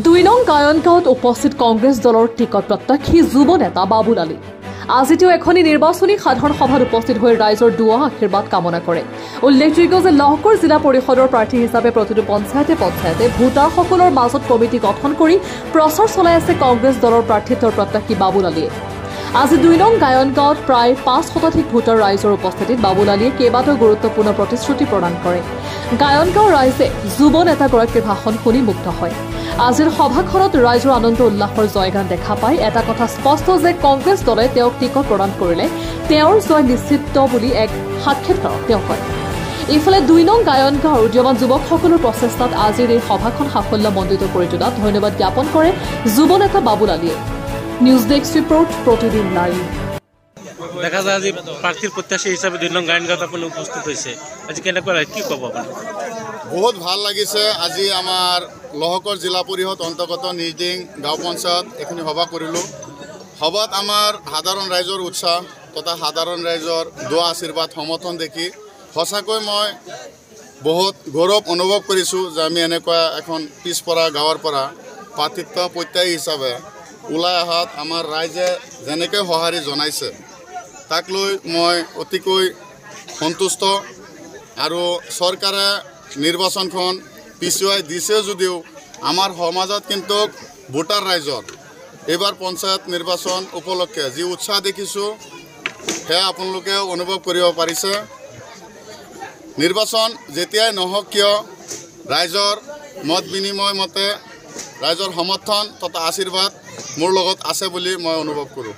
দুই নং গায়নগাঁৱত উপস্থিত কংগ্ৰেছ দলৰ টিকট প্ৰত্যাশী যুৱ নেতা বাবুল আলী আজি তেওঁ এখনি নিৰ্বাচনী সাধাৰণ সভাত উপস্থিত হৈ ৰাইজৰ দুৱা আশীৰ্বাদ কামনা কৰে। উল্লেখযোগ্য যে লহকৰ জিলা পৰিষদৰ প্ৰাৰ্থী হিচাপে প্ৰতিটো পঞ্চায়তে ভোটাৰসকলৰ মাজত কমিটি গঠন কৰি প্ৰচাৰ চলাই আছে কংগ্ৰেছ দলৰ প্ৰাৰ্থিত্বৰ প্ৰত্যাশী বাবুল আলীয়ে। আজি দুই নং গায়নগাঁৱত প্ৰায় ৫ শতাধিক ভোটাৰ ৰাইজৰ উপস্থিতিত বাবুল আলীয়ে কেইবাটাও গুৰুত্বপূৰ্ণ প্ৰতিশ্ৰুতি প্ৰদান কৰে। গায়নগাঁৱৰ ৰাইজে যুৱ নেতাগৰাকীৰ ভাষণ শুনি মুগ্ধ হয়। আজিৰ সভাখনত ৰাইজৰ আনন্দ উল্লাসৰ জয়গান দেখা পাই এটা কথা স্পষ্ট যে কংগ্ৰেছ দলে তেওঁক টিকট প্ৰদান কৰিলে তেওঁৰ জয় নিশ্চিত বুলি এক সাক্ষাৎকাৰত তেওঁ কয়। ইফালে দুই নং গায়নগাঁৱৰ উদীয়মান যুৱকসকলৰ প্ৰচেষ্টাত আজিৰ এই সভাখন সাফল্যমণ্ডিত কৰি তোলাত ধন্যবাদ জ্ঞাপন কৰে যুৱ নেতা বাবুল আলীয়ে। নিউজ ডেস্ক ৰিপোৰ্ট প্ৰতিদিন লাইভ। দেখা যায় আজি প্ৰাৰ্থীৰ প্ৰত্যাশী হিসাবে দুই নং গায়নগাঁৱত আপুনি উপস্থিত হৈছে আজি কেনেকুৱা কি ক'ব আপুনি? বহুত ভাল লাগিছে। আজি আমাৰ লহকৰ জিলা পৰিষদ অন্তৰ্গত নিজিং গাঁও পঞ্চায়ত এখিনি সভা কৰিলোঁ। সভাত আমাৰ সাধাৰণ ৰাইজৰ উৎসাহ তথা সাধাৰণ ৰাইজৰ দোৱা আশীৰ্বাদ সমৰ্থন দেখি সঁচাকৈ মই বহুত গৌৰৱ অনুভৱ কৰিছোঁ যে আমি এনেকুৱা এখন পিছপৰা গাঁৱৰ পৰা প্ৰাৰ্থিত্ব প্ৰত্যাশী হিচাপে ওলাই অহাত আমাৰ ৰাইজে যেনেকৈ সঁহাৰি জনাইছে তাক লৈ মই অতিকৈ সন্তুষ্ট। আৰু চৰকাৰে নিৰ্বাচনখন পিছুৱাই দিছে যদিও আমাৰ সমাজত কিন্তু ভোটাৰ ৰাইজৰ এইবাৰ পঞ্চায়ত নিৰ্বাচন উপলক্ষে যি উৎসাহ দেখিছোঁ সেয়া আপোনালোকে অনুভৱ কৰিব পাৰিছে। নিৰ্বাচন যেতিয়াই নহওক কিয় ৰাইজৰ মত বিনিময় মতে ৰাইজৰ সমৰ্থন তথা আশীৰ্বাদ মোৰ লগত আছে বুলি মই অনুভৱ কৰোঁ।